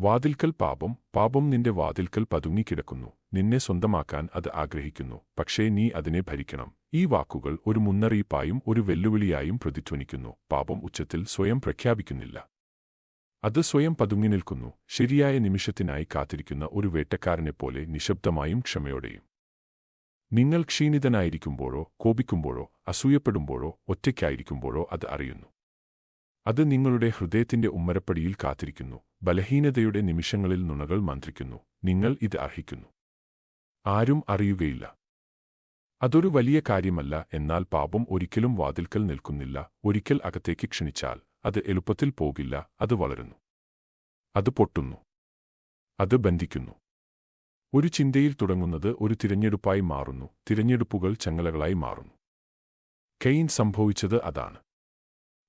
വാതിൽക്കൽ പാപം നിന്റെ വാതിൽക്കൽ പതുങ്ങിക്കിടക്കുന്നു. നിന്നെ സ്വന്തമാക്കാൻ അത് ആഗ്രഹിക്കുന്നു, പക്ഷേ നീ അതിനെ ഭരിക്കണം. ഈ വാക്കുകൾ ഒരു മുന്നറിയിപ്പായും ഒരു വെല്ലുവിളിയായും പ്രതിധ്വനിക്കുന്നു. പാപം ഉച്ചത്തിൽ സ്വയം പ്രഖ്യാപിക്കുന്നില്ല. അത് സ്വയം പതുങ്ങി നിൽക്കുന്നു, ശരിയായ നിമിഷത്തിനായി കാത്തിരിക്കുന്ന ഒരു വേട്ടക്കാരനെപ്പോലെ, നിശബ്ദമായും ക്ഷമയോടെയും. നിങ്ങൾ ക്ഷീണിതനായിരിക്കുമ്പോഴോ, കോപിക്കുമ്പോഴോ, അസൂയപ്പെടുമ്പോഴോ, ഒറ്റയ്ക്കായിരിക്കുമ്പോഴോ അത് അറിയുന്നു. അത് നിങ്ങളുടെ ഹൃദയത്തിന്റെ ഉമ്മരപ്പടിയിൽ കാത്തിരിക്കുന്നു. ബലഹീനതയുടെ നിമിഷങ്ങളിൽ നുണകൾ മന്ത്രിക്കുന്നു. നിങ്ങൾ ഇത് അർഹിക്കുന്നു. ആരും അറിയുകയില്ല. അതൊരു വലിയ കാര്യമല്ല. എന്നാൽ പാപം ഒരിക്കലും വാതിൽക്കൽ നിൽക്കുന്നില്ല. ഒരിക്കൽ അകത്തേക്ക് ക്ഷണിച്ചാൽ അത് എളുപ്പത്തിൽ പോകില്ല. അത് വളരുന്നു. അത് പൊട്ടുന്നു. അത് ബന്ധിക്കുന്നു. ഒരു ചിന്തയിൽ തുടങ്ങുന്നത് ഒരു തിരഞ്ഞെടുപ്പായി മാറുന്നു. തിരഞ്ഞെടുപ്പുകൾ ചങ്ങലകളായി മാറുന്നു. കെയ്ൻ സംഭവിച്ചത് അതാണ്.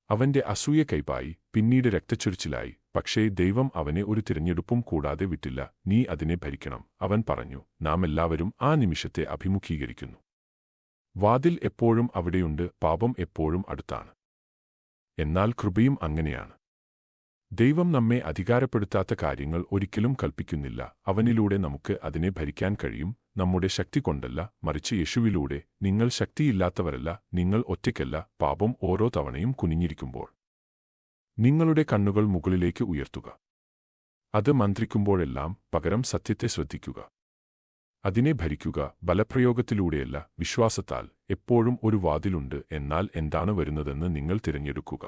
അവന്റെ അസൂയ കൈപ്പായി, പിന്നീട് രക്തച്ചൊരിച്ചിലായി. പക്ഷേ ദൈവം അവനെ ഒരു തിരഞ്ഞെടുപ്പും കൂടാതെ വിട്ടില്ല. നീ അതിനെ ഭരിക്കണം, അവൻ പറഞ്ഞു. നാം എല്ലാവരും ആ നിമിഷത്തെ അഭിമുഖീകരിക്കുന്നു. വാതിൽ എപ്പോഴും അവിടെയുണ്ട്, പാപം എപ്പോഴും അടുത്താണ്. എന്നാൽ കൃപയും അങ്ങനെയാണ്. ദൈവം നമ്മെ അധികാരപ്പെടുത്താത്ത കാര്യങ്ങൾ ഒരിക്കലും കൽപ്പിക്കുന്നില്ല. അവനിലൂടെ നമുക്ക് അതിനെ ഭരിക്കാൻ കഴിയും. നമ്മുടെ ശക്തി കൊണ്ടല്ല, മറിച്ച് യേശുവിലൂടെ. നിങ്ങൾ ശക്തിയില്ലാത്തവരല്ല, നിങ്ങൾ ഒറ്റയ്ക്കല്ല. പാപം ഓരോ തവണയും കുനിഞ്ഞിരിക്കുമ്പോൾ നിങ്ങളുടെ കണ്ണുകൾ മുകളിലേക്ക് ഉയർത്തുക. അത് മന്ത്രിക്കുമ്പോഴെല്ലാം പകരം സത്യത്തെ ശ്രദ്ധിക്കുക. അതിനെ ഭരിക്കുക. ബലപ്രയോഗത്തിലൂടെയല്ല, വിശ്വാസത്താൽ. എപ്പോഴും ഒരു വാതിലുണ്ട്. എന്നാൽ എന്താണ് വരുന്നതെന്ന് നിങ്ങൾ തിരഞ്ഞെടുക്കുക.